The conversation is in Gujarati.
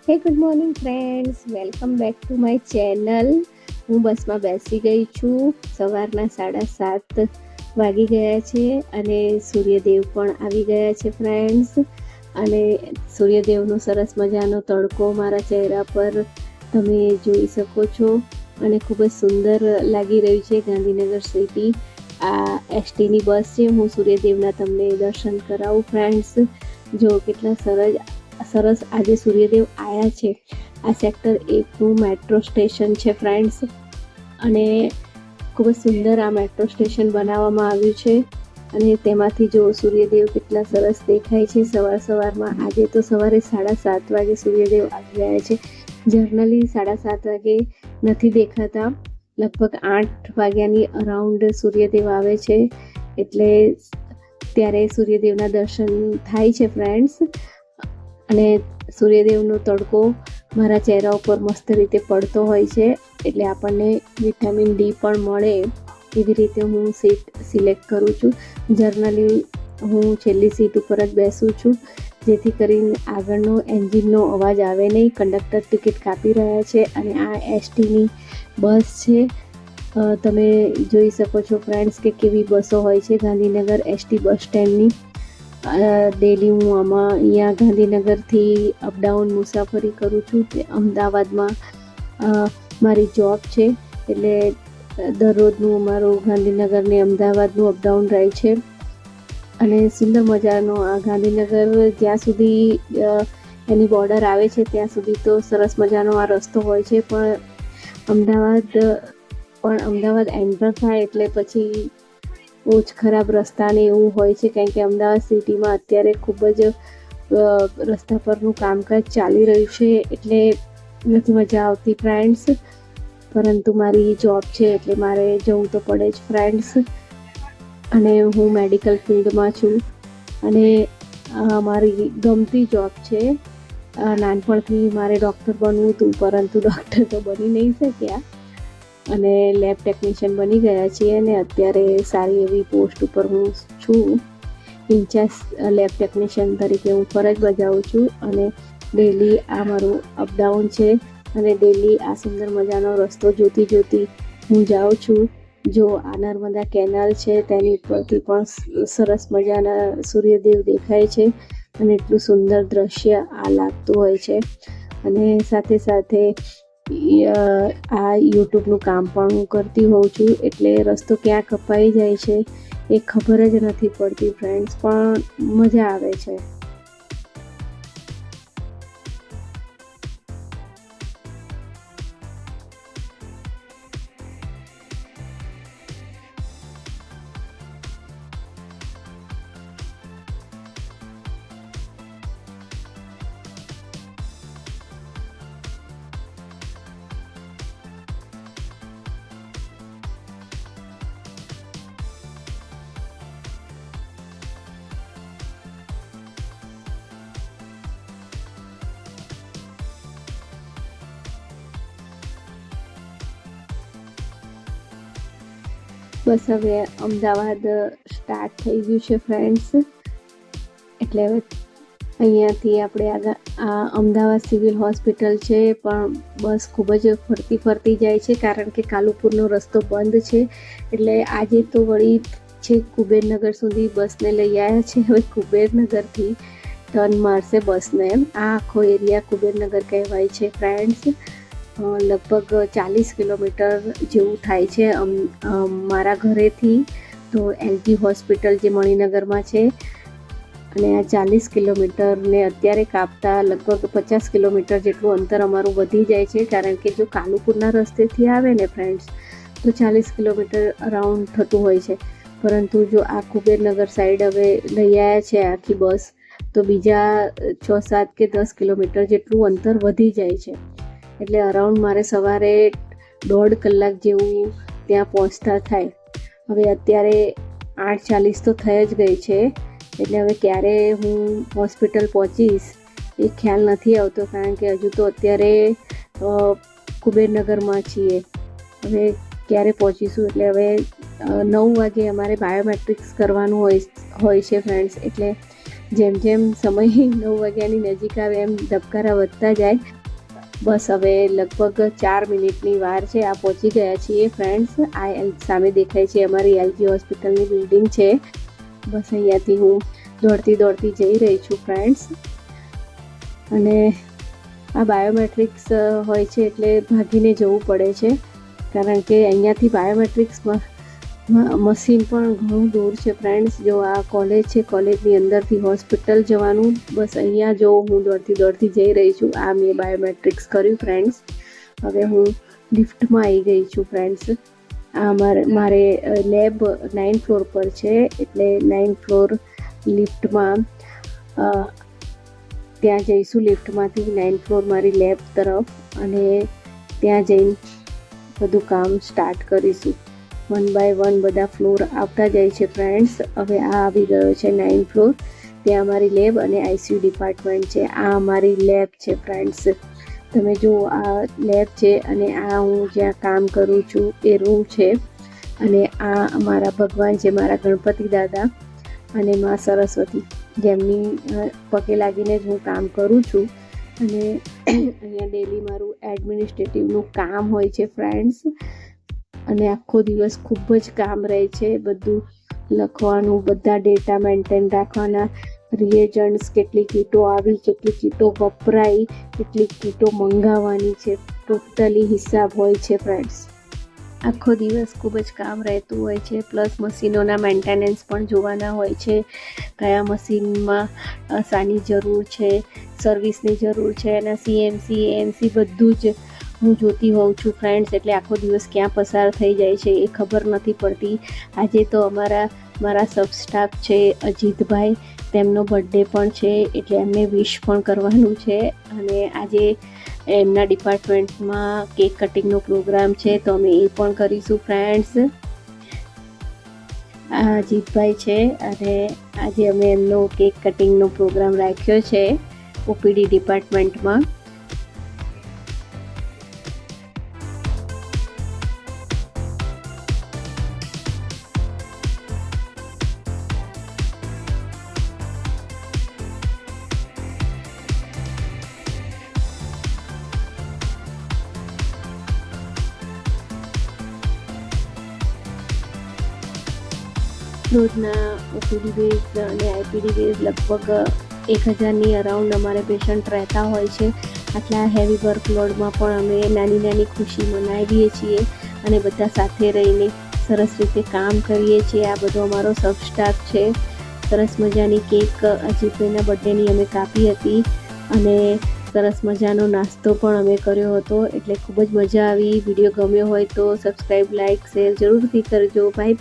હે good morning friends, welcome back to my channel. હું બસમાં બેસી ગઈ છું. સવારના 7:30 વાગી ગયા છે અને સૂર્યદેવ પણ આવી ગયા છે ફ્રેન્ડ્સ. અને સૂર્યદેવનો સરસ મજાનો તડકો મારા ચહેરા પર તમે જોઈ શકો છો અને ખૂબ જ સુંદર લાગી રહ્યું છે ગાંધીનગર સિટી. આ એસટીની બસ છે. હું સૂર્યદેવના તમને દર્શન કરાવું ફ્રેન્ડ્સ. જો કેટલા સરસ આજે સૂર્યદેવ આવ્યા છે. આ સેક્ટર 1નું મેટ્રો સ્ટેશન છે ફ્રેન્ડ્સ. અને ખૂબ જ સુંદર આ મેટ્રો સ્ટેશન બનાવવામાં આવ્યું છે અને તેમાંથી જો સૂર્યદેવ કેટલા સરસ દેખાય છે સવારમાં. આજે તો સવારે 7:30 વાગે સૂર્યદેવ આવી ગયા છે. જનરલી 7:30 વાગે નથી દેખાતા, લગભગ 8 વાગ્યાની અરાઉન્ડ સૂર્યદેવ આવે છે. એટલે ત્યારે સૂર્યદેવના દર્શન થાય છે ફ્રેન્ડ્સ. અને સૂર્યદેવનો તડકો મારા ચહેરા ઉપર મસ્ત રીતે પડતો હોય છે, એટલે આપણને વિટામિન ડી પણ મળે. એવી રીતે હું સીટ સિલેક્ટ કરું છું. જનરલી હું છેલ્લી સીટ ઉપર જ બેસું છું, જેથી કરીને આગળનો એન્જિનનો અવાજ આવે નહીં. કંડક્ટર ટિકિટ કાપી રહ્યા છે અને આ એસટીની બસ છે. તમે જોઈ શકો છો ફ્રેન્ડ્સ કે કેવી બસો હોય છે ગાંધીનગર એસટી બસ સ્ટેન્ડની. ડેલી હું અહીંયા ગાંધીનગરથી અપડાઉન મુસાફરી કરું છું. તે અમદાવાદમાં મારી જોબ છે, એટલે દરરોજનું અમારું ગાંધીનગર ને અમદાવાદનું અપડાઉન રહે છે. અને સુંદર મજાનો આ ગાંધીનગર જ્યાં સુધી એની બોર્ડર આવે છે ત્યાં સુધી તો સરસ મજાનો આ રસ્તો હોય છે, પણ અમદાવાદ એન્ટર થાય એટલે પછી બહુ જ ખરાબ રસ્તાને એવું હોય છે, કારણ કે અમદાવાદ સિટીમાં અત્યારે ખૂબ જ રસ્તા પરનું કામકાજ ચાલી રહ્યું છે, એટલે નથી મજા આવતી ફ્રેન્ડ્સ. પરંતુ મારી જોબ છે એટલે મારે જવું તો પડે જ ફ્રેન્ડ્સ. અને હું મેડિકલ ફિલ્ડમાં છું અને મારી ગમતી જોબ છે. નાનપણથી મારે ડૉક્ટર બનવું હતું, પરંતુ ડૉક્ટર તો બની નહીં શક્યા અને લેબ ટેકનિશિયન બની ગયા છીએ. અને અત્યારે સારી એવી પોસ્ટ ઉપર હું છું. ઇન્ચાર્જ લેબ ટેકનિશિયન તરીકે હું ફરજ બજાવું છું અને ડેલી આ મારું અપડાઉન છે. અને ડેલી આ સુંદર મજાનો રસ્તો જોતી હું જાઉં છું. જો આ નર્મદા કેનાલ છે તેની ઉપરથી પણ સરસ મજાના સૂર્યદેવ દેખાય છે અને એટલું સુંદર દ્રશ્ય આ લાગતું હોય છે. અને સાથે સાથે આ યુટ્યુબનું કામ પણ હું કરતી હોઉં છું, એટલે રસ્તો ક્યાં કપાઈ જાય છે એ ખબર જ નથી પડતી ફ્રેન્ડ્સ, પણ મજા આવે છે. બસ હવે અમદાવાદ સ્ટાર્ટ થઈ ગયું છે ફ્રેન્ડ્સ. એટલે હવે અહીંયાથી આપણે આ અમદાવાદ સિવિલ હોસ્પિટલ છે, પણ બસ ખૂબ જ ફરતી જાય છે કારણ કે કાલુપુરનો રસ્તો બંધ છે. એટલે આજે તો વળી છે કુબેરનગર સુધી બસને લઈ આવ્યા છે. હવે કુબેરનગરથી ટર્ન મારશે બસને. આ આખો એરિયા કુબેરનગર કહેવાય છે ફ્રેન્ડ્સ. લગભગ 40 કિલોમીટર જેવું થાય છે મારા ઘરેથી તો એલજી હોસ્પિટલ જે મણિનગરમાં છે. અને આ 40 કિલોમીટરને અત્યારે કાપતા લગભગ 50 કિલોમીટર જેટલું અંતર અમારું વધી જાય છે, કારણ કે જો કાલુપુરના રસ્તેથી આવે ને ફ્રેન્ડ્સ તો 40 કિલોમીટર અરાઉન્ડ થતું હોય છે. પરંતુ જો આ કુબેરનગર સાઈડ હવે લઈ આવ્યા છે આખી બસ, તો બીજા 6, 7 કે 10 કિલોમીટર જેટલું અંતર વધી જાય છે. એટલે અરાઉન્ડ મારે સવારે 1.5 કલાક જેવું ત્યાં પહોંચતા થાય. હવે અત્યારે 8:40 તો થઈ જ ગઈ છે, એટલે હવે ક્યારે હું હોસ્પિટલ પહોંચીશ એ ખ્યાલ નથી આવતો, કારણ કે હજુ તો અત્યારે કુબેરનગરમાં છીએ. હવે ક્યારે પહોંચીશું, એટલે હવે 9 વાગે અમારે બાયોમેટ્રિક્સ કરવાનું હોય છે ફ્રેન્ડ્સ. એટલે જેમ જેમ સમય 9 વાગ્યાની નજીક આવે એમ ધબકારા વધતા જાય. બસ હવે લગભગ 4 મિનિટની વાર છે. આ પહોંચી ગયા છીએ ફ્રેન્ડ્સ. આ સામે દેખાય છે અમારી એલજી હોસ્પિટલની બિલ્ડિંગ છે. બસ અહીંયાથી હું દોડતી જઈ રહી છું ફ્રેન્ડ્સ. અને આ બાયોમેટ્રિક્સ હોય છે એટલે ભાગીને જવું પડે છે, કારણ કે અહીંયાથી બાયોમેટ્રિક્સમાં મશીન પણ ઘણું દૂર છે ફ્રેન્ડ્સ. જો આ કોલેજ છે, કોલેજની અંદરથી હોસ્પિટલ જવાનું. બસ અહીંયા જો હું દોડતી જઈ રહી છું. આ મેં બાયોમેટ્રિક્સ કર્યું ફ્રેન્ડ્સ. હવે હું લિફ્ટમાં આવી ગઈ છું ફ્રેન્ડ્સ. આ મારે લેબ 9th ફ્લોર પર છે, એટલે 9th ફ્લોર લિફ્ટમાં ત્યાં જઈશું. લિફ્ટમાંથી 9th ફ્લોર મારી લેબ તરફ, અને ત્યાં જઈને બધું કામ સ્ટાર્ટ કરીશું. 1 બાય 1 બધા ફ્લોર આવતા જાય છે ફ્રેન્ડ્સ. હવે આ આવી ગયો છે 9th ફ્લોર. ત્યાં અમારી લેબ અને આઈસીયુ ડિપાર્ટમેન્ટ છે. આ અમારી લેબ છે ફ્રેન્ડ્સ. તમે જુઓ, આ લેબ છે અને આ હું જ્યાં કામ કરું છું એ રૂમ છે. અને આ અમારા ભગવાન છે, મારા ગણપતિ દાદા અને મા સરસ્વતી, જેમની પગે લાગીને જ હું કામ કરું છું. અને અહીંયા ડેલી મારું એડમિનિસ્ટ્રેટિવનું કામ હોય છે ફ્રેન્ડ્સ. અને આખો દિવસ ખૂબ જ કામ રહે છે. બધું લખવાનું, બધા ડેટા મેન્ટેન રાખવાના, રિએજન્ટ્સ, કેટલી કીટો આવી, કેટલી કીટો વપરાઈ, કેટલી કીટો મંગાવવાની છે, ટોટલી હિસાબ હોય છે ફ્રેન્ડ્સ. આખો દિવસ ખૂબ જ કામ રહેતું હોય છે. પ્લસ મશીનોના મેન્ટેનન્સ પણ જોવાના હોય છે. કયા મશીનમાં શાની જરૂર છે, સર્વિસની જરૂર છે, એના સીએમસી એએમસી બધું જ હું જોતી હોઉં છું ફ્રેન્ડ્સ. એટલે આખો દિવસ ક્યાં પસાર થઈ જાય છે એ ખબર નથી પડતી. આજે તો મારા સબ સ્ટાફ છે અજીતભાઈ, તેમનો બર્થડે પણ છે, એટલે એમને વિશ પણ કરવાનું છે. અને આજે એમના ડિપાર્ટમેન્ટમાં કેક કટિંગનો પ્રોગ્રામ છે, તો અમે એ પણ કરીશું ફ્રેન્ડ્સ. આ અજીતભાઈ છે અને આજે અમે એમનો કેક કટિંગનો પ્રોગ્રામ રાખ્યો છે ઓપીડી ડિપાર્ટમેન્ટમાં. રોજના ઓપીડી બેઝ અને આઈપીડી બેઝ લગભગ 1000ની અરાઉન્ડ અમારે પેશન્ટ રહેતા હોય છે. આટલા હેવી વર્કલોડમાં પણ અમે નાની ખુશી મનાવીએ છીએ અને બધા સાથે રહીને સરસ રીતે કામ કરીએ છીએ. આ બધો અમારો સબ સ્ટાફ છે. સરસ મજાની કેક અજીતભાઈના બર્થડેની અમે કાપી હતી અને સરસ મજાનો નાસ્તો પણ અમે કર્યો હતો. એટલે ખૂબ જ મજા આવી. વિડીયો ગમ્યો હોય તો સબસ્ક્રાઈબ, લાઇક, શેર જરૂરથી કરજો. બાય.